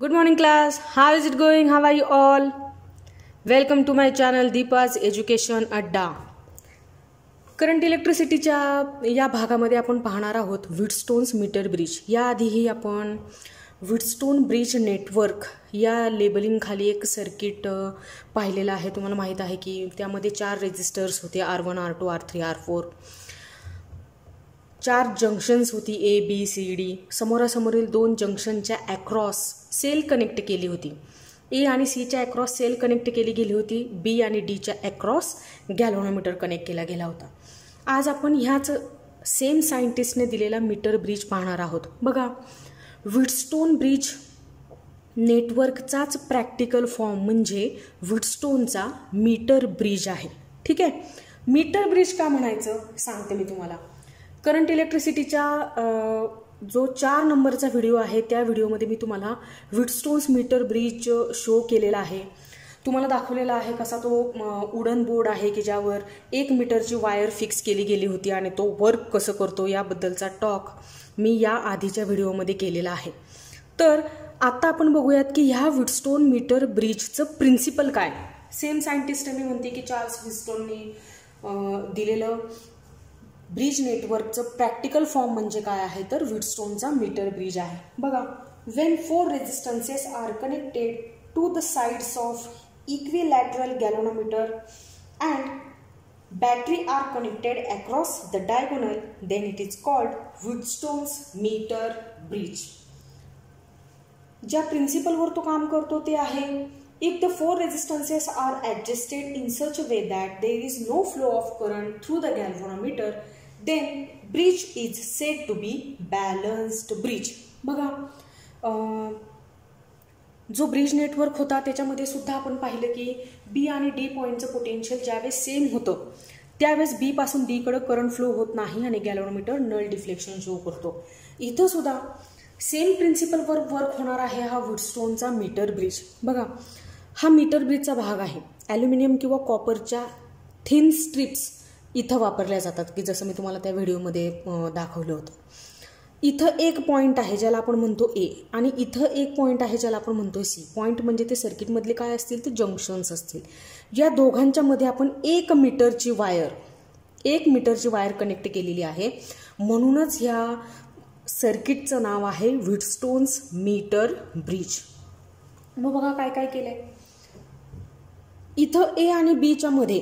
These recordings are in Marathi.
Good morning class. How is it going? How are you all? Welcome to my channel Deepa's Education Adda. Current इलेक्ट्रिसिटीच्या या भागामध्ये आपण पाहणार आहोत व्हीटस्टोन्स मीटर ब्रिज. याआधीही आपण व्हीटस्टोन ब्रिज नेटवर्क या लेबलिंग खाली एक सर्किट पाहिलेलं आहे. तुम्हाला माहित आहे की त्यामध्ये 4 रेजिस्टर्स होते, R1 R2 R3 R4. 4 junctions होती, A B C D. समोरासमोरील 2 जंक्शनच्या अक्रॉस सेल कनेक्ट केली होती. A आणि C च्या अक्रॉस सेल कनेक्ट केली गेली होती. B आणि D च्या अक्रॉस गॅल्व्हनोमीटर कनेक्ट केला गेला होता. आज आपण ह्याच सेम सायंटिस्टने दिलेला मीटर ब्रिज पाहणार आहोत. बघा, व्हीटस्टोन ब्रिज नेटवर्कचाच प्रॅक्टिकल फॉर्म म्हणजे व्हीटस्टोनचा मीटर ब्रिज आहे. ठीक आहे. मीटर ब्रिज का म्हणायचं सांगते मी तुम्हाला. करंट इलेक्ट्रिसिटीच्या जो 4 नंबरचा व्हिडिओ आहे त्या व्हिडिओमध्ये मी तुम्हाला व्हीटस्टोन्स मीटर ब्रिज शो केलेला आहे. तुम्हाला दाखवलेला आहे कसा तो वुडन बोर्ड आहे की ज्यावर 1 मीटरची वायर फिक्स केली गेली होती आणि तो वर्क कसं करतो याबद्दलचा टॉक मी या आधीच्या व्हिडिओमध्ये केलेला आहे. तर आता आपण बघूयात की ह्या व्हीटस्टोन मीटर ब्रिजचं प्रिन्सिपल काय. सेम सायंटिस्ट मी म्हणते की चार्ल्स व्हीटस्टोनने दिलेलं ब्रिज नेटवर्कचं प्रॅक्टिकल फॉर्म म्हणजे काय आहे तर व्हीटस्टोनचा मीटर ब्रिज आहे. बघा, when 4 resistances are connected to the sides of equilateral galvanometer and battery are connected across the diagonal, then it is called Wheatstone's metre bridge. ज्या प्रिन्सिपलवर तो काम करतो ते आहे, if the 4 resistances are adjusted in such a way that there is no flow of current through the galvanometer, then bridge is said to be balanced bridge. बघा, जो ब्रिज नेटवर्क होता त्याच्यामध्ये सुद्धा आपण पाहिलं की बी आणि डी पॉईंटचं पोटेन्शियल ज्यावेळेस सेम होतं त्यावेळेस बी पासून डी कडे करंट फ्लो होत नाही आणि गॅल्व्हनोमीटर नल डिफ्लेक्शन शो करतो. इथं सुद्धा सेम प्रिन्सिपलवर वर्क होणार आहे हा व्हीटस्टोनचा मीटर ब्रिज. बघा, हा मीटर ब्रिजचा भाग आहे. ॲल्युमिनियम किंवा कॉपरच्या थिन स्ट्रिप्स इथं वापरल्या जातात की जसं मी तुम्हाला त्या व्हिडिओमध्ये दाखवलं होतं. इथं एक पॉईंट आहे ज्याला आपण म्हणतो ए आणि इथं एक पॉईंट आहे ज्याला आपण म्हणतो सी. पॉईंट म्हणजे ते सर्किटमधले काय असतील ते जंक्शन्स असतील. या दोघांच्या मध्ये आपण 1 मीटरची वायर कनेक्ट केलेली आहे. म्हणूनच ह्या सर्किटचं नाव आहे व्हीटस्टोन्स मीटर ब्रिज. मग बघा काय काय केलंय. इथं ए आणि बीच्या मध्ये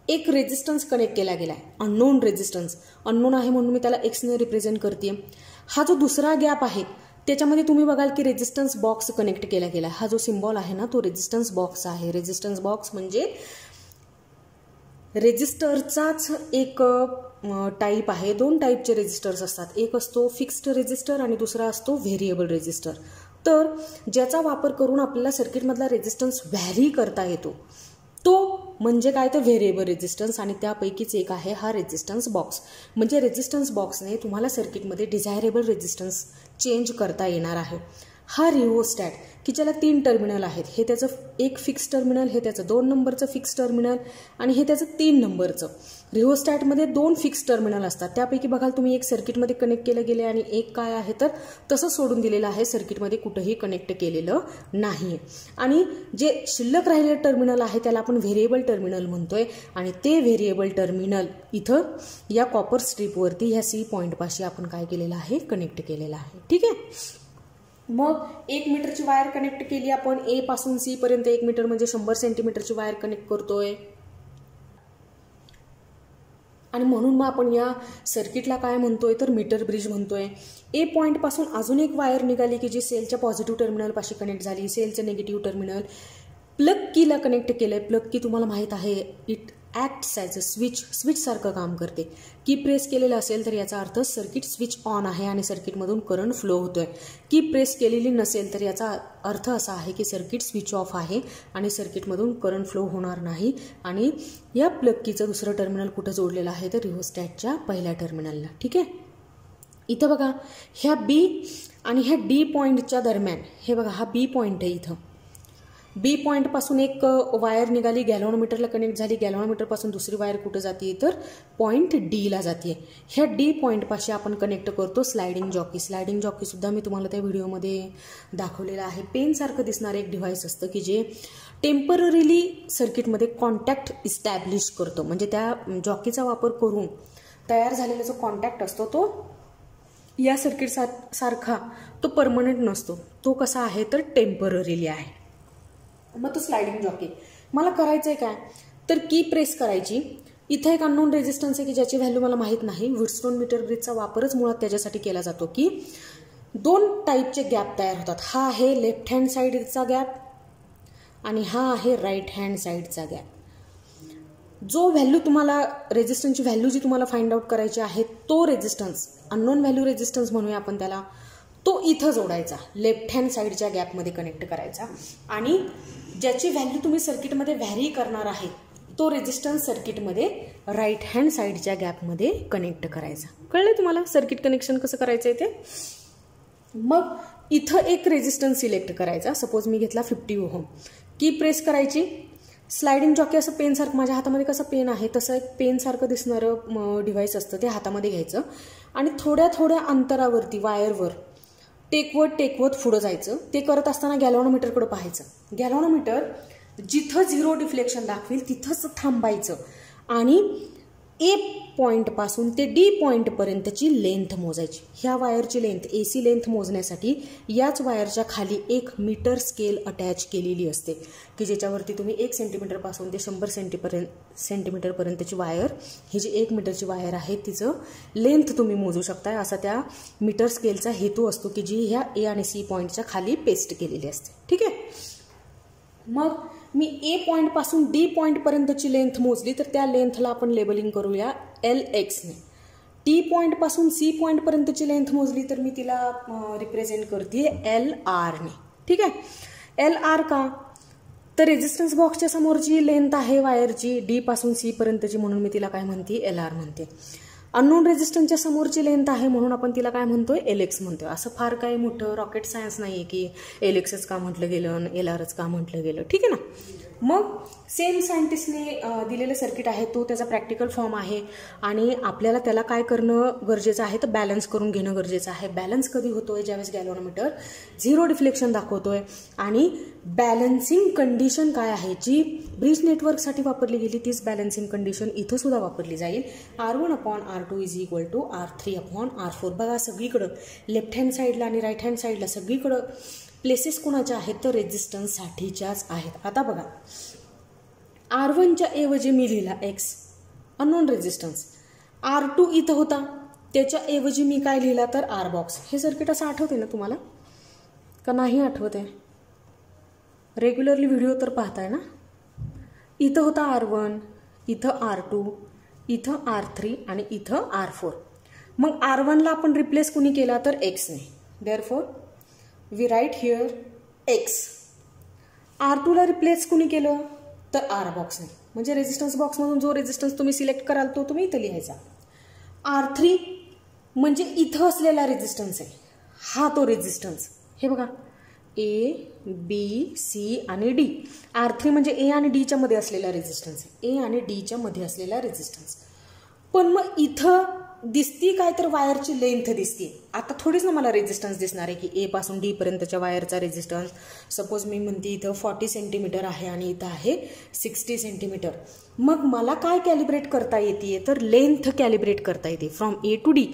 एक रेजिस्टन्स कनेक्ट केला गेला आहे, अननोन रेजिस्टन्स. अननोन आहे म्हणून मी त्याला एक्सने रिप्रेझेंट करते. हा जो दुसरा गॅप आहे त्याच्यामध्ये तुम्ही बघाल की रेजिस्टन्स बॉक्स कनेक्ट केला गेला. हा जो सिम्बॉल आहे ना तो रेजिस्टन्स बॉक्स आहे. रेजिस्टन्स बॉक्स म्हणजे रेजिस्टरचाच एक टाईप आहे. 2 टाईपचे रेजिस्टर्स असतात. एक असतो फिक्स्ड रेजिस्टर आणि दुसरा असतो व्हेरिएबल रेजिस्टर. तर ज्याचा वापर करून आपल्याला सर्किटमधला रेजिस्टन्स व्हॅरी करता येतो तो म्हणजे काय तर व्हेरिएबल रेजिस्टन्स आणि त्यापैकीच एक आहे हा रेजिस्टन्स बॉक्स. म्हणजे रेजिस्टन्स बॉक्सने तुम्हाला सर्किटमध्ये डिझायरेबल रेजिस्टन्स चेंज करता येणार आहे. हा रिओस्टॅट की ज्याला 3 टर्मिनल आहेत, हे त्याचं एक फिक्स टर्मिनल, हे त्याचं 2 नंबरचं फिक्स टर्मिनल आणि हे त्याचं 3 नंबरचं. रिओस्टॅटमध्ये 2 फिक्स टर्मिनल असतात. त्यापैकी बघाल तुम्ही एक सर्किटमध्ये कनेक्ट केलं गेले आणि एक काय आहे तर तसं सोडून दिलेलं आहे, सर्किटमध्ये कुठंही कनेक्ट केलेलं नाही. आणि जे शिल्लक राहिलेलं टर्मिनल आहे त्याला आपण व्हेरिएबल टर्मिनल म्हणतोय आणि ते व्हेरिएबल टर्मिनल इथं या कॉपर स्ट्रीपवरती ह्या सी पॉईंटपाशी आपण काय केलेलं आहे, कनेक्ट केलेलं आहे. ठीक आहे. मग 1 मीटरची वायर कनेक्ट केली आपण. ए पासून सी पर्यंत 1 मीटर म्हणजे 100 सेंटीमीटरची वायर कनेक्ट करतोय आणि म्हणून मग आपण या सर्किटला काय म्हणतोय तर मीटर ब्रिज म्हणतोय. ए पॉईंट पासून अजून एक वायर निघाली की जी सेलच्या पॉझिटिव्ह टर्मिनल पाशी कनेक्ट झाली. सेलचं निगेटिव्ह टर्मिनल प्लग कीला कनेक्ट केलंय. प्लग की तुम्हाला माहित आहे it acts as a switch सारखं काम करते. की प्रेस केलेलं असेल तर याचा अर्थ सर्किट स्विच ऑन आहे आणि सर्किटमधून करंट फ्लो होतोय. की प्रेस केलेली नसेल तर याचा अर्थ असा आहे की सर्किट स्विच ऑफ आहे आणि सर्किटमधून करंट फ्लो होणार नाही. आणि या प्लग कीचं दुसरं टर्मिनल कुठं जोडलेलं आहे तर रिओस्टॅटच्या पहिल्या टर्मिनलला. ठीक आहे. इथं बघा, ह्या बी आणि ह्या डी पॉईंटच्या दरम्यान हे बघा हा बी पॉईंट आहे. इथं बी पॉईंटपासून एक वायर निघाली, गॅल्व्हॅनोमीटरला कनेक्ट झाली, गॅल्व्हॅनोमीटरपासून दुसरी वायर कुठं जाते तर पॉईंट डीला जाते. ह्या डी पॉईंटपाशी आपण कनेक्ट करतो स्लायडिंग जॉकी. स्लायडिंग जॉकीसुद्धा मी तुम्हाला त्या व्हिडिओमध्ये दाखवलेलं आहे. पेनसारखं दिसणारं एक डिव्हाइस असतं की जे टेम्पररीली सर्किटमध्ये कॉन्टॅक्ट इस्टॅब्लिश करतो. म्हणजे त्या जॉकीचा वापर करून तयार झालेला जो कॉन्टॅक्ट असतो तो या सर्किट सारखा तो परमनंट नसतो. तो कसा आहे तर टेम्पररीली आहे. मग तो स्लायडिंग जॉकी. मला करायचं आहे काय तर की प्रेस करायची. इथे एक अननोन रेजिस्टन्स आहे की ज्याची व्हॅल्यू मला माहीत नाही. व्हीटस्टोन मीटर ब्रिजचा वापरच मुळात त्याच्यासाठी केला जातो की 2 टाईपचे गॅप तयार होतात. हा आहे लेफ्ट हँड साईडचा गॅप आणि हा आहे राईट हँड साईडचा गॅप. जो व्हॅल्यू तुम्हाला रेजिस्टन्सची व्हॅल्यू जी तुम्हाला फाइंड आउट करायची आहे तो रेजिस्टन्स अननोन व्हॅल्यू रेजिस्टन्स म्हणूया आपण त्याला, तो इथं जोडायचा, लेफ्ट हँड साईडच्या गॅपमध्ये कनेक्ट करायचा. आणि ज्याची व्हॅल्यू तुम्ही सर्किटमध्ये व्हॅरी करणार आहे तो रेजिस्टन्स सर्किटमध्ये राईट हँड साईडच्या गॅपमध्ये कनेक्ट करायचा. कळलं तुम्हाला सर्किट कनेक्शन कसं करायचं आहे ते. मग इथं एक रेजिस्टन्स सिलेक्ट करायचा. सपोज मी घेतला 50 ओहम. की प्रेस करायची. स्लायडिंग जॉकी असं पेनसारखं, माझ्या हातामध्ये कसं पेन आहे तसं एक पेनसारखं दिसणारं डिव्हाइस असतं, ते हातामध्ये घ्यायचं आणि थोड्या थोड्या अंतरावरती वायरवर टेकवत पुढं जायचं. ते करत असताना गॅल्व्हॅनोमीटरकडे पाहायचं. गॅल्व्हॅनोमीटर जिथं 0 डिफ्लेक्शन दाखवेल तिथंच थांबायचं आणि ए पॉईंटपासून ते डी पॉईंटपर्यंतची लेंथ मोजायची. ह्या वायरची लेंथ AC लेंथ मोजण्यासाठी याच वायरच्या खाली एक मीटर स्केल अटॅच केलेली असते की ज्याच्यावरती तुम्ही 1 सेंटीमीटरपासून ते 100 सेंटीमीटरपर्यंतची वायर, ही जी 1 मीटरची वायर आहे तिचं लेंथ तुम्ही मोजू शकताय. असा त्या मीटर स्केलचा हेतू असतो की जी ह्या A आणि C पॉईंटच्या खाली पेस्ट केलेली असते. ठीक आहे. मग मी ए पॉईंटपासून डी पॉईंटपर्यंतची लेंथ मोजली तर त्या लेंथला आपण लेबलिंग करूया LX ने. टी पॉईंटपासून C पॉईंटपर्यंतची लेंथ मोजली तर मी तिला रिप्रेझेंट करते LR ने. ठीक आहे. LR का तर रेजिस्टन्स बॉक्सच्या समोरची लेंथ आहे वायरची D पासून C पर्यंतची, म्हणून मी तिला काय म्हणते LR म्हणते. अननोन रेजिस्टन्सच्या समोरची लेंथ आहे म्हणून आपण तिला काय म्हणतोय LX म्हणतोय. असं फार काही मोठं रॉकेट सायन्स नाही आहे की LXच का म्हटलं गेलं आणि LRच का म्हटलं गेलं. ठीक आहे ना. मग सेम सायंटिस्टने दिलेलं सर्किट आहे तो त्याचा प्रॅक्टिकल फॉर्म आहे आणि आपल्याला त्याला काय करणं गरजेचं आहे तर बॅलन्स करून घेणं गरजेचं आहे. बॅलन्स कधी होतोय ज्यावेळेस गॅल्व्हॅनोमीटर 0 डिफ्लेक्शन दाखवतोय आणि बॅलन्सिंग कंडिशन काय आहे जी ब्रिज नेटवर्कसाठी वापरली गेली तीच बॅलन्सिंग कंडिशन इथं सुद्धा वापरली जाईल. R1/R2 = R3/R4. बघा सगळीकडं लेफ्ट हँड साईडला आणि राईट हँड साईडला सगळीकडं प्लेसेस कोणाच्या आहेत तर रेजिस्टन्ससाठीच्याच आहेत. आता बघा R1च्या ऐवजी मी लिहिला X अननोन रेजिस्टन्स. R2 इथं होता त्याच्या ऐवजी मी काय लिहिला तर R बॉक्स. हे सर्किट असं आठवते ना तुम्हाला का नाही आठवते? रेग्युलरली व्हिडिओ तर पाहताय ना. इथं होता R1, इथं R2, इथं R3 आणि इथं R4. मग R1ला आपण रिप्लेस कुणी केला तर X ने. Therefore we write here X. R2ला रिप्लेस कुणी केलं तर R बॉक्सने. म्हणजे रेजिस्टन्स बॉक्समधून जो रेजिस्टन्स तुम्ही सिलेक्ट कराल तो तुम्ही इथं लिहायचा. R3 म्हणजे इथं असलेला रेजिस्टन्स आहे, हा तो रेजिस्टन्स. हे बघा A, B, C आणि D. R3 म्हणजे A आणि Dच्या मध्ये असलेला रेजिस्टन्स आहे, A आणि Dच्या मध्ये असलेला रेजिस्टन्स. पण मग इथं दिसती काय तर वायरची लेंथ दिसते. आता थोडीच ना मला रेजिस्टन्स दिसणार आहे की A पासून D पर्यंतच्या वायरचा रेजिस्टन्स सपोज मी म्हणते इथं 40 सेंटीमीटर आहे आणि इथं आहे 60 सेंटीमीटर. मग मला काय कॅलिब्रेट करता येते तर लेंथ कॅलिब्रेट करता येते फ्रॉम A to D.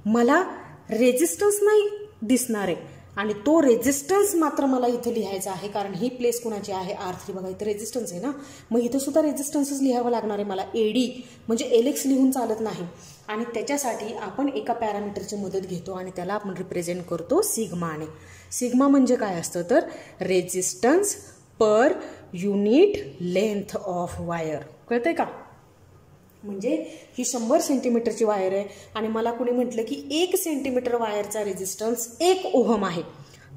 मला रेजिस्टन्स नाही दिसणार आहे आणि तो रेजिस्टन्स मात्र मला इथं लिहायचा आहे कारण ही प्लेस कोणाची आहे R3. बघा इथं रेजिस्टन्स आहे ना, मग इथं सुद्धा रेजिस्टन्सच लिहावं लागणार आहे मला. AD म्हणजे LX लिहून चालत नाही आणि त्याच्यासाठी आपण एका पॅरामीटरची मदत घेतो आणि त्याला आपण रिप्रेझेंट करतो सिग्माने. सिग्मा म्हणजे काय असतं तर resistance per unit length of wire. कळतंय का? म्हणजे ही 100 सेंटीमीटरची वायर आहे आणि मला कोणी म्हटलं की 1 सेंटीमीटर वायरचा रेजिस्टन्स 1 ओहम आहे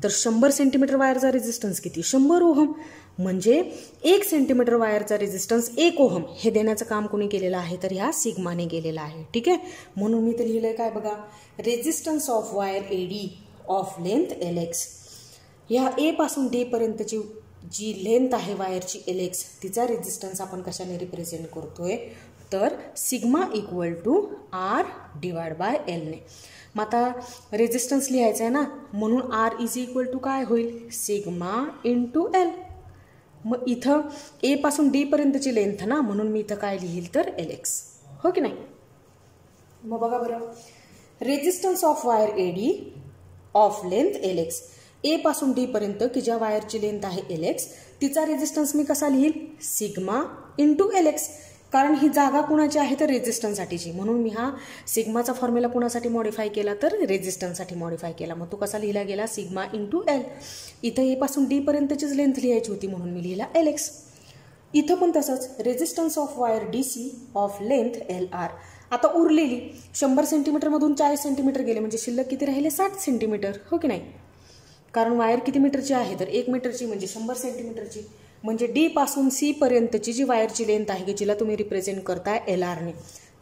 तर 100 सेंटीमीटर वायरचा रेजिस्टन्स किती 100 ओहम. म्हणजे 1 सेंटीमीटर वायरचा रेजिस्टन्स 1 ओहम हे देण्याचं काम कोणी केलेलं आहे तर ह्या सिग्माने केलेलं आहे. ठीक आहे. म्हणून मी तर लिहिलंय काय बघा, resistance of wire AD of length LX. ह्या A पासून D पर्यंतची जी लेंथ आहे वायरची LX तिचा रेजिस्टन्स आपण कशाने रिप्रेझेंट करतोय तर sigma equal to R divide by L ने. मग आता रेजिस्टन्स लिहायचा आहे ना म्हणून R इज इक्वल टू काय होईल सिग्मा इंटू L. मग इथं A पासून D पर्यंतची लेंथ ना म्हणून मी इथं काय लिहिल तर LX. हो की नाही. मग बघा बरं resistance of wire AD of length LX A पासून D पर्यंत की ज्या वायरची लेंथ आहे LX तिचा रेजिस्टन्स मी कसा लिहिल सिग्मा इंटू LX. कारण ही जागा कुणाची आहे तर रेजिस्टन्ससाठीची म्हणून मी हा सिग्माचा फॉर्म्युला कुणासाठी मॉडिफाय केला तर रेजिस्टन्ससाठी मॉडिफाय केला. मग तो कसा लिहिला गेला सिग्मा इंटू L. इथं A पासून D पर्यंतचीच लेंथ लिहायची होती म्हणून मी लिहिला LX. इथं पण तसंच resistance of wire DC of length LR. आता उरलेली 100 सेंटीमीटरमधून 40 सेंटीमीटर गेले म्हणजे शिल्लक किती राहिले 60 सेंटीमीटर. हो की नाही. कारण वायर किती मीटरची आहे तर 1 मीटरची म्हणजे 100 सेंटीमीटरची म्हणजे D पासून C पर्यंतची जी वायरची लेंथ आहे की जिला तुम्ही रिप्रेझेंट करताय LR ने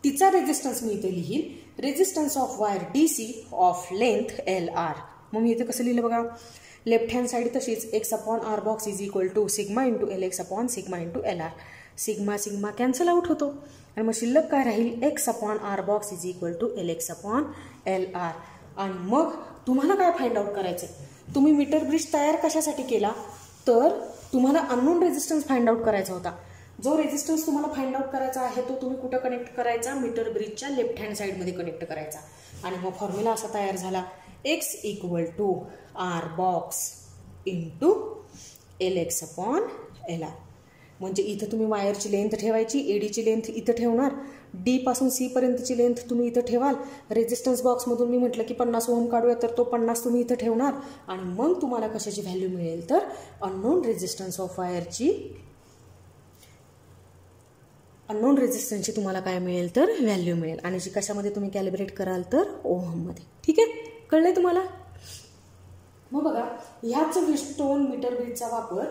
तिचा रेजिस्टन्स मी इथे लिहील resistance of wire DC of length LR. मग मी इथे कसं लिहिलं बघा लेफ्ट हँड साईड तशीच x upon R box is equal to sigma into LX upon sigma into LR. Sigma sigma cancel out होतो आणि मग शिल्लक काय राहील x upon R box is equal to LX upon LR. आणि मग तुम्हाला काय फाइंड आउट करायचं तुम्ही मीटर ब्रिज तयार कशासाठी केला तर तुम्हाला अननोन रेजिस्टन्स फाइंड आउट करायचा होता. जो रेजिस्टन्स तुम्हाला फाइंड आउट करायचा आहे तो तुम्ही कुठं कनेक्ट करायचा मीटर ब्रिजच्या लेफ्ट हँड साईडमध्ये कनेक्ट करायचा. आणि मग फॉर्म्युला असा तयार झाला x equal to R box into LX upon LR. म्हणजे इथं तुम्ही वायरची लेंथ ठेवायची ADची लेंथ इथं ठेवणार D पासून C पर्यंतची लेंथ तुम्ही इथं ठेवाल. रेजिस्टन्स बॉक्समधून मी म्हटलं की 50 ओम काढूया तर तो 50 तुम्ही इथं ठेवणार आणि मग तुम्हाला कशाची व्हॅल्यू मिळेल तर अननोन रेजिस्टन्स ऑफ वायरची अननोन रेजिस्टन्सची तुम्हाला काय मिळेल तर व्हॅल्यू मिळेल आणि जी कशामध्ये तुम्ही कॅलिब्रेट कराल तर ओहममध्ये. ठीक आहे कळलंय तुम्हाला. मग बघा ह्याच व्हीटस्टोन मीटर ब्रिजचा वापर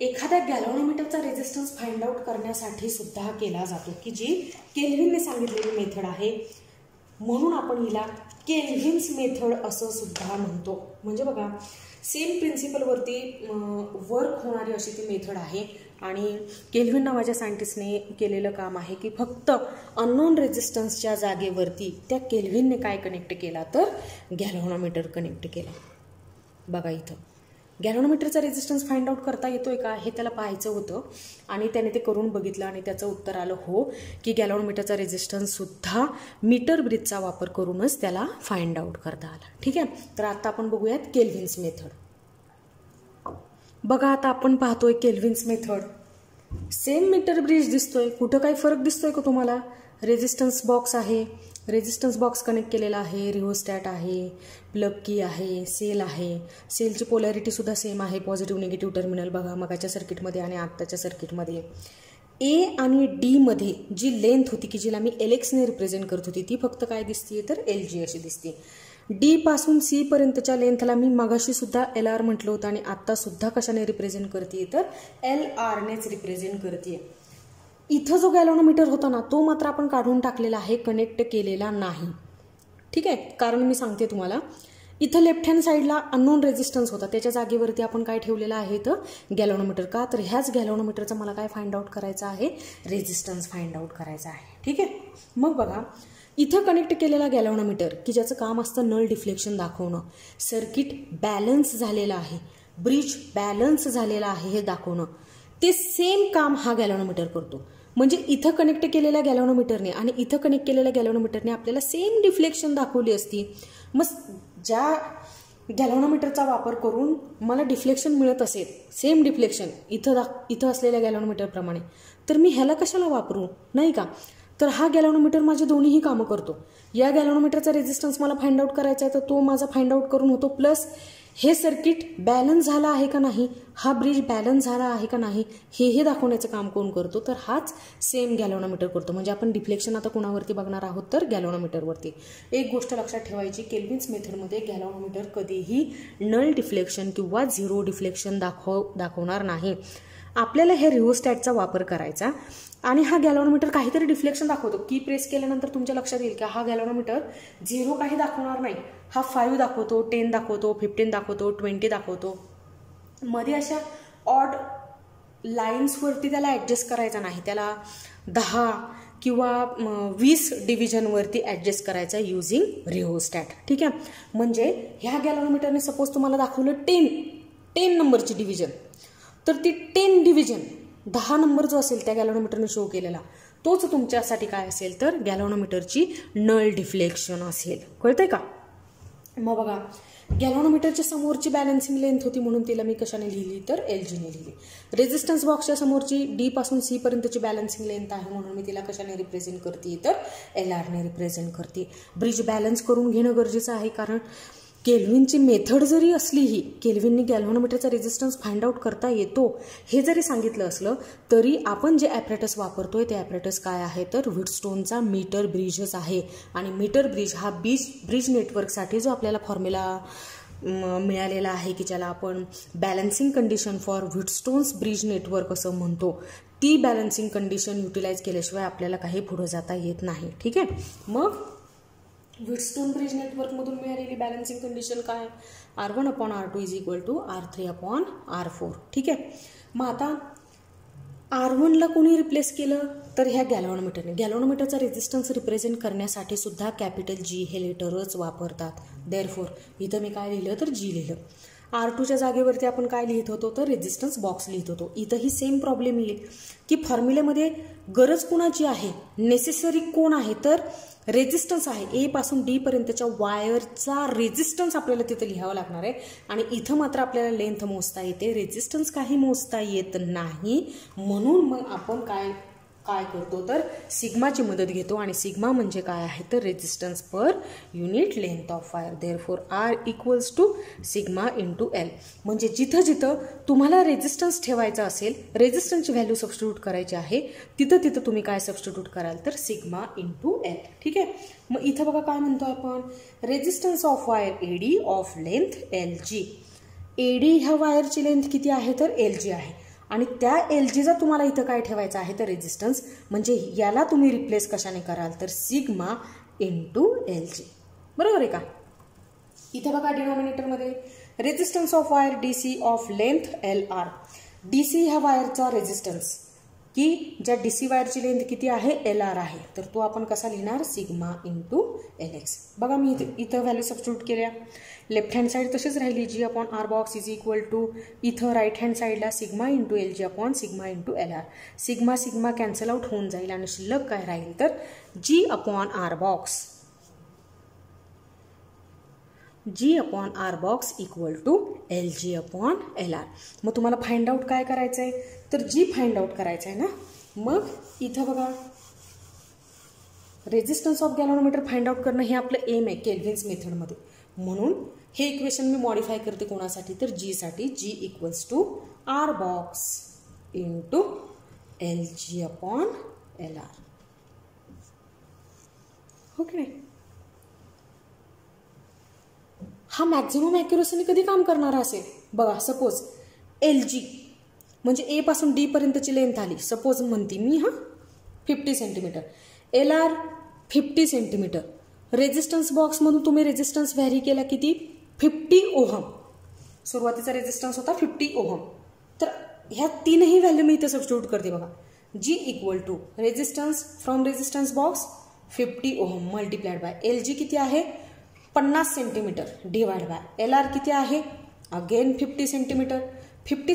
एखाद्या गॅल्व्हनोमीटरचा रेजिस्टन्स फाइंड आउट करण्यासाठी सुद्धा केला जातो की जी केल्व्हिनने सांगितलेली मेथड आहे म्हणून आपण हिला केल्व्हिन्स मेथड असं सुद्धा म्हणतो. म्हणजे बघा सेम प्रिन्सिपलवरती वर्क होणारी अशी ती मेथड आहे आणि केल्व्हिन नावाच्या सायंटिस्टने केलेलं काम आहे की फक्त अननोन रेजिस्टन्सच्या जागेवरती त्या केल्व्हिनने काय कनेक्ट केला तर गॅल्व्हनोमीटर कनेक्ट केला. बघा इथं गॅल्व्हनोमीटरचा रेजिस्टन्स फाइंड आउट करता येतोय का हे त्याला पाहायचं होतं आणि त्याने ते करून बघितलं आणि त्याचं उत्तर आलं हो की गॅल्व्हनोमीटरचा रेजिस्टन्स सुद्धा मीटर ब्रिजचा वापर करूनच त्याला फाइंड आउट करता आला. ठीक आहे तर आता आपण बघूयात केल्व्हिन्स मेथड. बघा आता आपण पाहतोय केल्व्हिन्स मेथड. सेम मीटर ब्रिज दिसतोय कुठं काही फरक दिसतोय का तुम्हाला. रेजिस्टन्स बॉक्स आहे रेजिस्टन्स बॉक्स कनेक्ट केलेला आहे रिओस्टॅट आहे प्लग की आहे सेल आहे. सेलची पोलॅरिटी सुद्धा सेम आहे पॉझिटिव्ह निगेटिव्ह टर्मिनल बघा मगाच्या सर्किटमध्ये आणि आत्ताच्या सर्किटमध्ये. ए आणि डी मध्ये जी लेंथ होती की जिला मी LX ने रिप्रेझेंट करत होती ती फक्त काय दिसते तर LG अशी दिसते. D पासून C पर्यंतच्या लेंथला मी मगाशी सुद्धा LR म्हटलं होतं आणि आत्ता सुद्धा कशाने रिप्रेझेंट करते तर LR नेच रिप्रेझेंट करते. इथं जो गॅल्व्हनोमीटर होता ना तो मात्र आपण काढून टाकलेला आहे कनेक्ट केलेला नाही. ठीक आहे कारण मी सांगते तुम्हाला इथं लेफ्ट हँड साईडला अननोन रेजिस्टन्स होता त्याच्या जागेवरती आपण काय ठेवलेलं आहे तर गॅल्व्हनोमीटर. का तर ह्याच गॅल्व्हनोमीटरचा मला काय फाइंड आउट करायचं आहे रेजिस्टन्स फाइंड आउट करायचा आहे. ठीक आहे मग बघा इथं कनेक्ट केलेला गॅल्व्हनोमीटर की ज्याचं काम असतं नल डिफ्लेक्शन दाखवणं सर्किट बॅलन्स झालेलं आहे ब्रिज बॅलन्स झालेला आहे हे दाखवणं. ते सेम काम हा गॅल्व्हनोमीटर करतो. म्हणजे इथं कनेक्ट केलेल्या गॅल्व्हनोमीटरने आणि इथं कनेक्ट केलेल्या गॅल्व्हनोमीटरने आपल्याला सेम डिफ्लेक्शन दाखवली असती. मग ज्या गॅल्व्हनोमीटरचा वापर करून मला डिफ्लेक्शन मिळत असेल सेम डिफ्लेक्शन इथं असलेल्या गॅल्व्हनोमीटरप्रमाणे तर मी ह्याला कशाला वापरू नाही का. तर हा गॅल्व्हनोमीटर माझे दोन्हीही कामं करतो. या गॅल्व्हनोमीटरचा रेजिस्टन्स मला फाइंड आउट करायचा आहे तर तो माझा फाइंड आउट करून होतो प्लस हे सर्किट बॅलन्स झाला आहे का नाही हा ब्रिज बॅलन्स झाला आहे का नाही हे दाखवण्याचं काम कोण करतो तर हाच सेम गॅल्व्हनोमीटर करतो. म्हणजे आपण डिफ्लेक्शन आता कोणावरती बघणार आहोत तर गॅल्व्हनोमीटरवरती. एक गोष्ट लक्षात ठेवायची केल्व्हिन्स मेथडमध्ये गॅल्व्हनोमीटर कधीही नल डिफ्लेक्शन किंवा झिरो डिफ्लेक्शन दाखवणार नाही. आपल्याला हे रिओस्टॅटचा वापर करायचा आणि हा गॅल्व्हनोमीटर काहीतरी डिफ्लेक्शन दाखवतो. की प्रेस केल्यानंतर तुमच्या लक्षात येईल की हा गॅल्व्हनोमीटर 0 काही दाखवणार नाही. हा 5 दाखवतो 10 दाखवतो 15 दाखवतो 20 दाखवतो मध्ये अशा ऑड लाईन्सवरती त्याला ॲडजस्ट करायचा नाही, त्याला 10 किंवा 20 डिव्हिजनवरती ॲडजस्ट करायचा युजिंग रिओस्टॅट. ठीक आहे, म्हणजे ह्या गॅलव्हनोमीटरने सपोज तुम्हाला दाखवलं 10 नंबरची डिव्हिजन, तर ती 10 डिव्हिजन 10 नंबर जो असेल त्या गॅलव्हनोमीटरने शो केलेला तोच तुमच्यासाठी काय असेल तर गॅलव्हनोमीटरची नल डिफ्लेक्शन असेल. कळतंय का? मग बघा, गॅलव्हनोमीटरच्या समोरची बॅलन्सिंग लेंथ होती म्हणून तिला मी कशाने लिहिली तर LGने लिहिली. रेझिस्टन्स बॉक्सच्या समोरची D पासून C पर्यंतची बॅलन्सिंग लेंथ आहे म्हणून मी तिला कशाने रिप्रेझेंट करते तर LRने रिप्रेझेंट करते. ब्रिज बॅलन्स करून घेणं गरजेचं आहे, कारण केल्विनची मेथड जरी असली, ही केल्विननी गॅल्व्हनोमीटरचा रेझिस्टन्स फाइंड आउट करता येतो हे जरी सांगितलं असलं तरी आपण जे ॲपरेटस वापरतोय ते ॲपरेटस काय आहे तर व्हिटस्टोनचा मीटर ब्रिजच आहे. आणि मीटर ब्रिज हा ब्रिज नेटवर्कसाठी जो आपल्याला फॉर्म्युला मिळालेला आहे की ज्याला आपण balancing condition for Wheatstone's bridge network असं म्हणतो, ती बॅलन्सिंग कंडिशन युटिलाइज केल्याशिवाय आपल्याला काही पुढे जाता येत नाही. ठीक आहे, मग व्हिटस्टोन ब्रिज नेटवर्कमधून मिळालेली बॅलन्सिंग कंडिशन काय? R1/R2 = R3/R4. ठीक आहे, मग आता R1ला कोणी रिप्लेस केलं तर ह्या गॅल्व्हनोमीटरने. गॅल्व्हनोमीटरचा रेझिस्टन्स रिप्रेझेंट करण्यासाठी सुद्धा कॅपिटल G हे लेटरच वापरतात. देअरफॉर इथं मी काय लिहिलं तर G लिहिलं. R2च्या जागेवरती आपण काय लिहित होतो तर रेझिस्टन्स बॉक्स लिहित होतो. इथंही सेम प्रॉब्लेम येईल की फॉर्म्युलेमध्ये गरज कोणाची आहे, नेसेसरी कोण आहे तर रेझिस्टन्स आहे. ए पासून डी पर्यंतच्या वायरचा रेझिस्टन्स आपल्याला तिथे लिहावं लागणार आहे. आणि इथं मात्र आपल्याला लेंथ मोजता येते, रेझिस्टन्स काही मोजता येत नाही. म्हणून मग आपण काय करतो तर सिग्माची मदत घेतो. आणि सिग्मा म्हणजे काय आहे तर resistance per unit length of wire. Therefore R = sigma × L. म्हणजे जिथं जिथं तुम्हाला रेझिस्टन्स ठेवायचा असेल, रेझिस्टन्सची व्हॅल्यू सबस्टिट्यूट करायची आहे, तिथं तिथं तुम्ही काय सबस्टिट्यूट कराल तर सिग्मा × L. ठीक आहे, मग इथं बघा काय म्हणतो आपण, resistance of wire AD of length LG. AD ह्या वायरची लेंथ किती आहे तर LG आहे. आणि त्या LGचा तुम्हाला इथं काय ठेवायचं आहे तर रेझिस्टन्स, म्हणजे याला तुम्ही रिप्लेस कशाने कराल तर सिग्मा × LG. बरोबर आहे का? इथं बघा डिनॉमिनेटरमध्ये resistance of wire DC of length LR. DC ह्या वायरचा रेझिस्टन्स की ज्या DC वायरची लेंथ किती आहे LR आहे, तर तो आपण कसा लिहिणार सिग्मा × LX. बघा मी इथं व्हॅल्यू सबस्टिट्यूट केल्या. लेफ्ट हँड साईड तशीच राहिली G/R बॉक्स = इथं राईट हँड साईडला sigma × LG/सिग्मा × LR. Sigma sigma cancel out होऊन जाईल आणि शिल्लक काय राहील तर G/R बॉक्स = LG/LR. मग तुम्हाला फाइंड आउट काय करायचं आहे तर G फाइंड आउट करायचं आहे ना. मग इथं बघा resistance of galvanometer find out करणं हे आपलं एम आहे केल्विन्स मेथडमध्ये. म्हणून हे इक्वेशन मी मॉडिफाय करते कोणासाठी तर G साठी. G = R box × LG/LR. Okay नाही, हा मॅक्झिमम ॲक्युरसीने कधी काम करणारा असेल बघा. सपोज LG म्हणजे ए पासून डी पर्यंतची लेंथ आली, सपोज म्हणते मी 50 सेंटीमीटर, LR 50 सेंटीमीटर. रेझिस्टन्स बॉक्समधून तुम्ही रेझिस्टन्स व्हॅरी केला किती 50 ओहम. सुरुवातीचा रेझिस्टन्स होता 50 ओहम. तर ह्या तीनही व्हॅल्यू मी इथे सबस्टिट्यूट करते बघा. G = resistance from resistance box 50 ohm multiplied by LG किती आहे 50 सेंटीमीटर डिवाइड बाय LR किती आहे again 50 centimetre. 50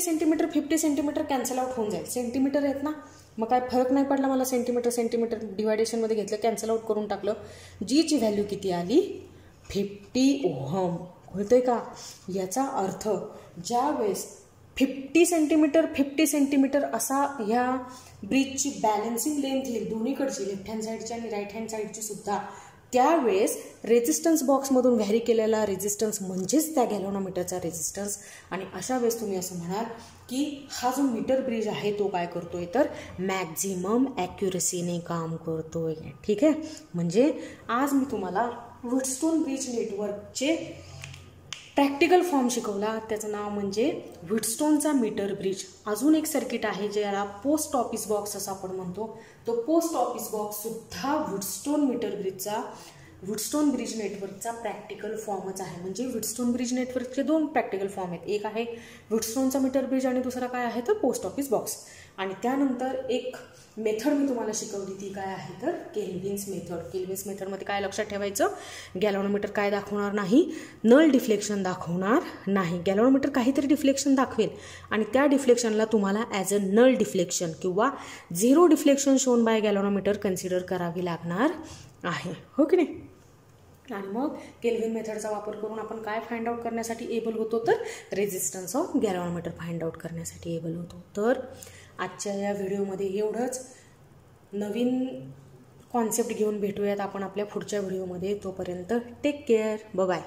centimetre cancel out होऊन जाईल, सेंटीमीटर आहेत ना, मग काय फरक नाही पडला मला. सेंटीमीटर डिवायडेशनमध्ये घेतलं, कॅन्सल आउट करून टाकलं. Gची व्हॅल्यू किती आली 50 ओहम. कळतंय का? याचा अर्थ ज्या वेळेस 50 सेंटीमीटर असा ह्या ब्रिजची बॅलन्सिंग लेंथ येईल दोन्हीकडची, लेफ्ट हँड साईडची आणि राईट हँड साईडची सुद्धा, त्यावेळेस रेझिस्टन्स बॉक्समधून व्हॅरी केलेला रेझिस्टन्स म्हणजेच त्या गॅल्व्हनोमीटरचा रेझिस्टन्स. आणि अशा वेळेस तुम्ही असं म्हणाल की हा जो मीटर ब्रिज आहे तो काय करतोय तर मॅक्झिमम ॲक्युरसीने काम करतोय. ठीक आहे, म्हणजे आज मी तुम्हाला व्हिटस्टोन ब्रिज नेटवर्कचे प्रॅक्टिकल फॉर्म शिकवला. त्याचं नाव म्हणजे व्हिटस्टोनचा मीटर ब्रिज. अजून एक सर्किट आहे ज्याला पोस्ट ऑफिस बॉक्स असं आपण म्हणतो. तो पोस्ट ऑफिस बॉक्स सुद्धा व्हिटस्टोन मीटर ब्रिजचा वुडस्टोन ब्रिज नेटवर्कचा प्रॅक्टिकल फॉर्मच आहे. म्हणजे वुडस्टोन ब्रिज नेटवर्कचे 2 प्रॅक्टिकल फॉर्म आहेत. एक आहे वुडस्टोनचा मीटर ब्रिज आणि दुसरा काय आहे तर पोस्ट ऑफिस बॉक्स. आणि त्यानंतर एक मेथड मी तुम्हाला शिकवली ती काय आहे तर केल्विन्स मेथड. केल्विन्स मेथडमध्ये काय लक्षात ठेवायचं, गॅल्व्हनोमीटर काय दाखवणार नाही, नल डिफ्लेक्शन दाखवणार नाही. गॅल्व्हनोमीटर काहीतरी डिफ्लेक्शन दाखवेल आणि त्या डिफ्लेक्शनला तुम्हाला ॲज अ नल डिफ्लेक्शन किंवा zero deflection shown by galvanometer consider करावी लागणार आहे. हो की नाही. आणि मग केल्विन मेथडचा वापर करून आपण काय फाइंड आउट करण्यासाठी एबल होतो तर resistance of galvanometer find out करण्यासाठी एबल होतो. तर आजच्या या व्हिडिओमध्ये एवढंच. नवीन कॉन्सेप्ट घेऊन भेटूयात आपण आपल्या पुढच्या व्हिडिओमध्ये. तोपर्यंत टेक केअर. बाय.